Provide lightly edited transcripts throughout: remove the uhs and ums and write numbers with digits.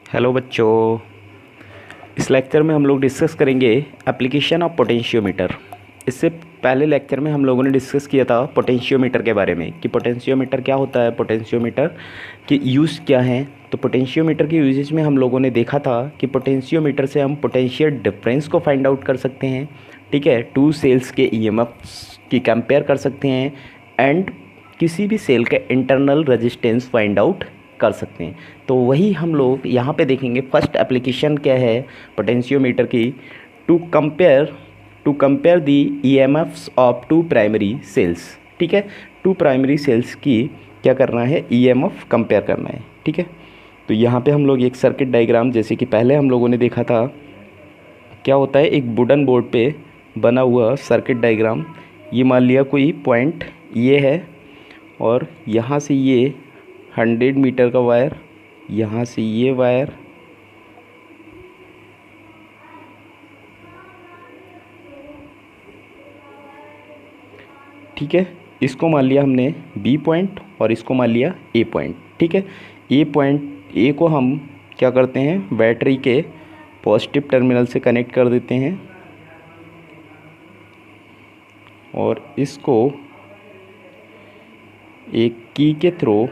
Hello बच्चों। इस lecture में हम लोग डिस्कस करेंगे एप्लीकेशन ऑफ पोटेंशियोमीटर। इससे पहले लेक्चर में हम लोगों ने डिस्कस किया था पोटेंशियोमीटर के बारे में कि पोटेंशियोमीटर क्या होता है, पोटेंशियोमीटर के यूज़ क्या हैं। तो पोटेंशियोमीटर के यूजेज में हम लोगों ने देखा था कि पोटेंशियोमीटर से हम पोटेंशियल डिफरेंस को फाइंड आउट कर सकते हैं, ठीक है। टू सेल्स के ईएमएफ्स की कंपेयर कर सकते हैं एंड किसी भी सेल का इंटरनल रेजिस्टेंस फाइंड आउट कर सकते हैं। तो वही हम लोग यहाँ पे देखेंगे। फर्स्ट एप्लीकेशन क्या है पोटेंशियोमीटर की, to compare the EMFs of two primary cells, ठीक है। टू प्राइमरी सेल्स की क्या करना है, ईएमएफ कंपेयर करना है, ठीक है। तो यहाँ पे हम लोग एक सर्किट डायग्राम, जैसे कि पहले हम लोगों ने देखा था, क्या होता है, एक वुडन बोर्ड पे बना हुआ सर्किट डायग्राम। ये मान लिया कोई पॉइंट ये है और यहाँ से ये 100 मीटर का वायर, यहाँ से ये वायर, ठीक है। इसको मान लिया हमने बी पॉइंट और इसको मान लिया ए पॉइंट, ठीक है। ए पॉइंट ए को हम क्या करते हैं, बैटरी के पॉजिटिव टर्मिनल से कनेक्ट कर देते हैं और इसको एक की के थ्रू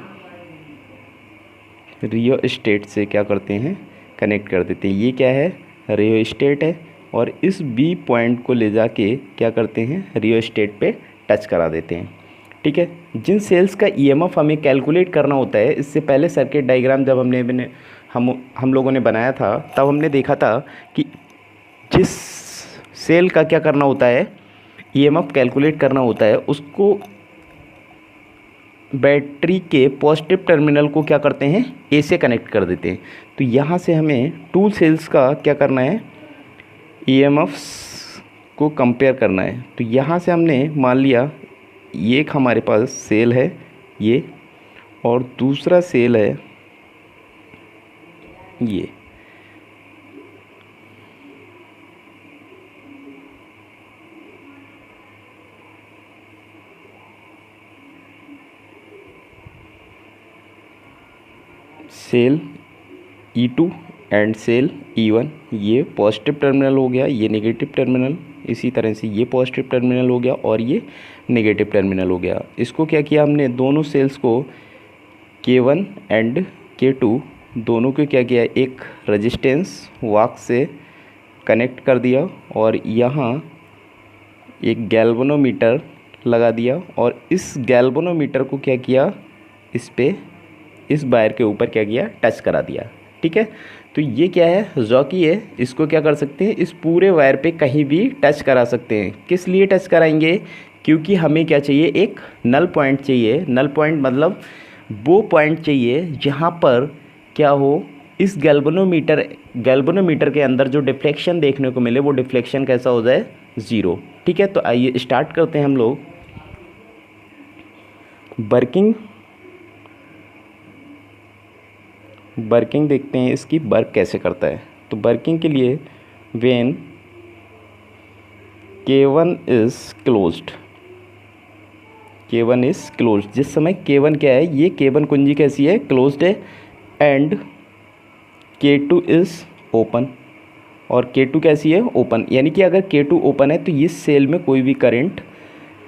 रियोस्टेट से क्या करते हैं, कनेक्ट कर देते हैं। ये क्या है, रियोस्टेट है और इस बी पॉइंट को ले जाके क्या करते हैं, रियोस्टेट पे टच करा देते हैं, ठीक है। जिन सेल्स का ईएमएफ हमें कैलकुलेट करना होता है, इससे पहले सर्किट डायग्राम जब हम लोगों ने बनाया था, तब हमने देखा था कि जिस सेल का क्या करना होता है, ईएमएफ कैलकुलेट करना होता है, उसको बैटरी के पॉजिटिव टर्मिनल को क्या करते हैं, ए से कनेक्ट कर देते हैं। तो यहाँ से हमें टू सेल्स का क्या करना है, ईएमएफ्स को कंपेयर करना है। तो यहाँ से हमने मान लिया ये एक हमारे पास सेल है ये, और दूसरा सेल है ये। Cell E2 and cell E1, ये पॉजिटिव टर्मिनल हो गया, ये नेगेटिव टर्मिनल। इसी तरह से ये पॉजिटिव टर्मिनल हो गया और ये नेगेटिव टर्मिनल हो गया। इसको क्या किया हमने, दोनों सेल्स को K1 एंड K2 दोनों को क्या किया, एक रेजिस्टेंस वाक से कनेक्ट कर दिया और यहाँ एक गैल्वेनोमीटर लगा दिया और इस गैल्वेनोमीटर को क्या किया, इस वायर के ऊपर क्या किया, टच करा दिया, ठीक है। तो ये क्या है, जॉकी है, इसको क्या कर सकते हैं, इस पूरे वायर पे कहीं भी टच करा सकते हैं। किस लिए टच कराएंगे, क्योंकि हमें क्या चाहिए, एक नल पॉइंट चाहिए। नल पॉइंट मतलब वो पॉइंट चाहिए जहाँ पर क्या हो, इस गैल्वेनोमीटर के अंदर जो डिफ्लेक्शन देखने को मिले, वो डिफ्लेक्शन कैसा हो जाए, ज़ीरो, ठीक है। तो आइए स्टार्ट करते हैं हम लोग वर्किंग देखते हैं, इसकी वर्क कैसे करता है। तो वर्किंग के लिए व्हेन K1 इज़ क्लोज्ड, जिस समय K1 क्या है, ये K1 कुंजी कैसी है, क्लोज्ड है, एंड K2 इज़ ओपन, और K2 कैसी है, ओपन। यानी कि अगर K2 ओपन है तो इस सेल में कोई भी करंट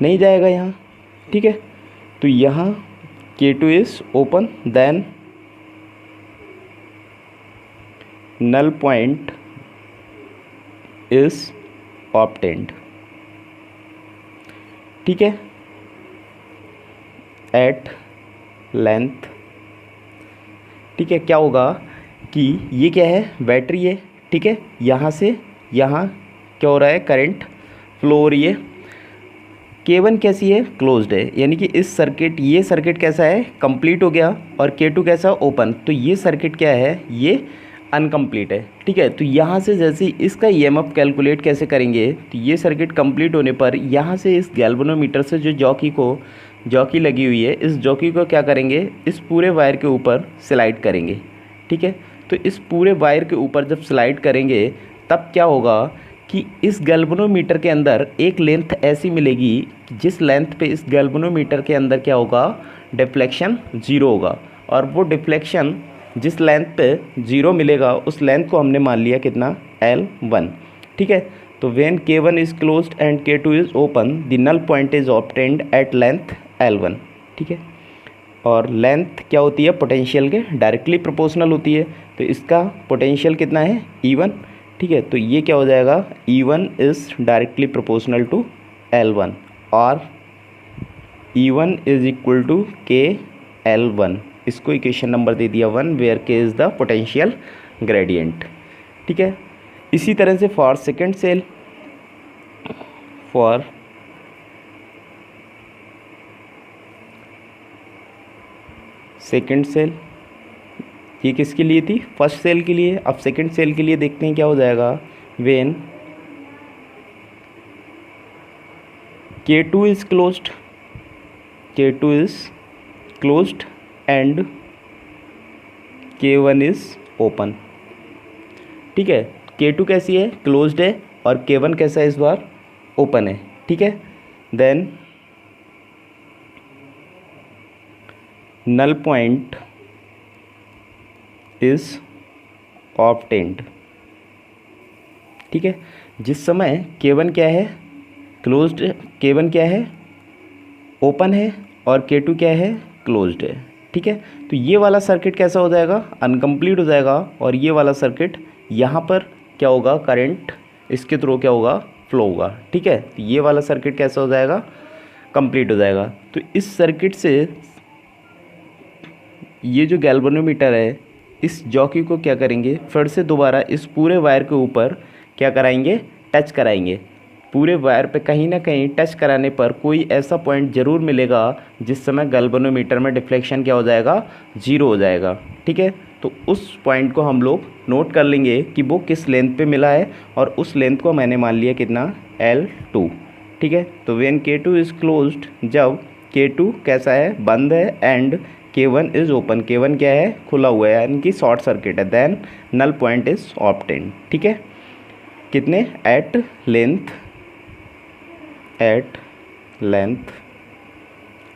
नहीं जाएगा यहाँ, ठीक है। तो यहाँ K2 is open, then null point is obtained, ठीक है, at length, ठीक है। क्या होगा कि ये क्या है, बैटरी है, ठीक है। यहाँ से यहाँ क्या हो रहा है, करंट फ्लो हो रही है। K1 कैसी है, क्लोज्ड है, यानी कि ये सर्किट कैसा है, कंप्लीट हो गया, और K2 कैसा, ओपन। तो ये सर्किट क्या है, ये अनकम्प्लीट है, ठीक है। तो यहाँ से जैसे इसका ईएमएफ कैलकुलेट कैसे करेंगे, तो ये सर्किट कंप्लीट होने पर यहाँ से इस गैल्वेनोमीटर से जो जॉकी लगी हुई है, इस जॉकी को क्या करेंगे, इस पूरे वायर के ऊपर स्लाइड करेंगे, ठीक है। तो इस पूरे वायर के ऊपर जब स्लाइड करेंगे, तब क्या होगा कि इस गैल्वेनोमीटर के अंदर एक लेंथ ऐसी मिलेगी जिस लेंथ पे इस गैल्वेनोमीटर के अंदर क्या होगा, डिफ्लेक्शन ज़ीरो होगा, और वो डिफ्लेक्शन जिस लेंथ पे 0 मिलेगा उस लेंथ को हमने मान लिया कितना, L1, ठीक है। तो when K1 is closed and K2 is open the null point is obtained at length L1, ठीक है। और लेंथ क्या होती है, पोटेंशियल के डायरेक्टली प्रोपोर्शनल होती है, तो इसका पोटेंशियल कितना है, E1, ठीक है। तो ये क्या हो जाएगा, E1 is directly proportional to L1 और E1 is equal to KL1। इसको इक्वेशन नंबर दे दिया 1 where K is the potential gradient, ठीक है। इसी तरह से for second cell, for second cell, ये किसके लिए थी, फर्स्ट सेल के लिए। अब सेकेंड सेल के लिए देखते हैं क्या हो जाएगा, when K2 is closed, K2 is closed and K1 is open, ठीक है। K2 कैसी है, क्लोज्ड है, और K1 कैसा है, इस बार ओपन है, ठीक है। Then null point is obtained, ठीक है। जिस समय K1 क्या है, क्लोज्ड, K1 क्या है, ओपन है, और K2 क्या है, क्लोज्ड है, ठीक है। तो ये वाला सर्किट कैसा हो जाएगा, अनकम्प्लीट हो जाएगा, और ये वाला सर्किट यहाँ पर क्या होगा, करंट इसके थ्रू क्या होगा, फ्लो होगा, ठीक है। तो ये वाला सर्किट कैसा हो जाएगा, कंप्लीट हो जाएगा। तो इस सर्किट से ये जो गैल्वेनोमीटर है, इस जॉकी को क्या करेंगे, फिर से दोबारा इस पूरे वायर के ऊपर क्या कराएंगे, टच कराएंगे। पूरे वायर पे कहीं ना कहीं टच कराने पर कोई ऐसा पॉइंट ज़रूर मिलेगा जिस समय गैल्वेनोमीटर में डिफ्लेक्शन क्या हो जाएगा, 0 हो जाएगा, ठीक है। तो उस पॉइंट को हम लोग नोट कर लेंगे कि वो किस लेंथ पे मिला है, और उस लेंथ को मैंने मान लिया कितना, L2, ठीक है। तो व्हेन K2 इज़ क्लोज्ड, जब K2 कैसा है, बंद है, and K1 is open, K1 क्या है, खुला हुआ है, यानी कि शॉर्ट सर्किट है, then null point is obtained, ठीक है। कितने, एट लेंथ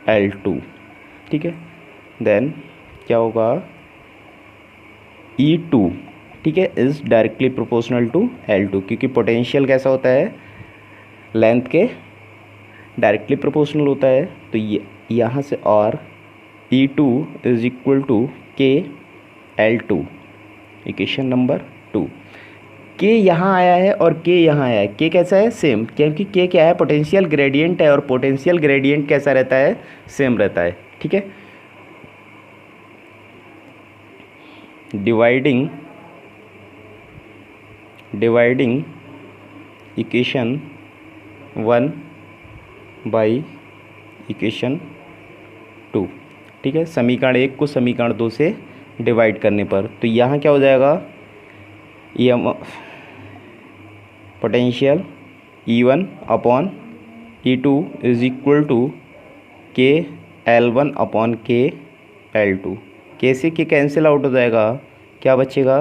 L2, ठीक है। देन क्या होगा, E2, ठीक है, is directly proportional to L2, क्योंकि पोटेंशियल कैसा होता है, लेंथ के डायरेक्टली प्रोपोर्शनल होता है। तो ये यहाँ से, और E2 is equal to KL2, equation number 2। K यहाँ आया है और K यहाँ आया है, K कैसा है, सेम, क्योंकि K क्या है, पोटेंशियल ग्रेडियंट है, और पोटेंशियल ग्रेडियंट कैसा रहता है, सेम रहता है, ठीक है। डिवाइडिंग इक्वेशन 1 बाई इक्वेशन 2, ठीक है। समीकरण 1 को समीकरण 2 से डिवाइड करने पर, तो यहाँ क्या हो जाएगा, potential E1 upon E2 is equal to KL1 upon KL2। K से K कैंसिल आउट हो जाएगा, क्या बचेगा,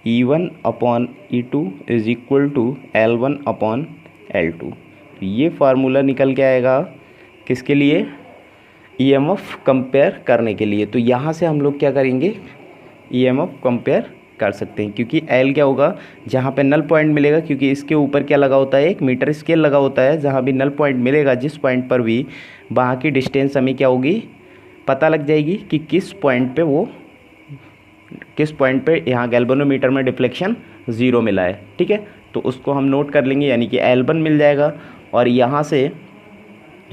E1 upon E2 is equal to L1 upon L2। तो ये फार्मूला निकल के आएगा किसके लिए, EMF कंपेयर करने के लिए। तो यहाँ से हम लोग क्या करेंगे, EMF कंपेयर कर सकते हैं, क्योंकि L क्या होगा, जहाँ पे नल पॉइंट मिलेगा, क्योंकि इसके ऊपर क्या लगा होता है, एक मीटर स्केल लगा होता है, जहाँ भी नल पॉइंट मिलेगा, जिस पॉइंट पर भी, वहाँ की डिस्टेंस हमें क्या होगी, पता लग जाएगी कि किस पॉइंट पे यहाँ गैल्वेनोमीटर में डिफ्लेक्शन 0 मिला है, ठीक है। तो उसको हम नोट कर लेंगे, यानी कि L1 मिल जाएगा, और यहाँ से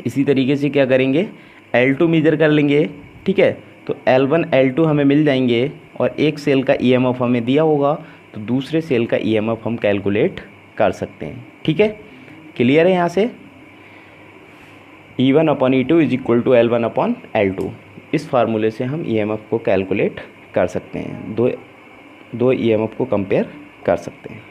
इसी तरीके से क्या करेंगे, L2 मेजर कर लेंगे, ठीक है। तो L1 L2 हमें मिल जाएंगे, और एक सेल का EMF हमें दिया होगा, तो दूसरे सेल का EMF हम कैलकुलेट कर सकते हैं, ठीक है। क्लियर है यहाँ से, E1 upon E2 is equal to L1 upon L2। इस फार्मूले से हम EMF को कैलकुलेट कर सकते हैं, दो EMF को कंपेयर कर सकते हैं।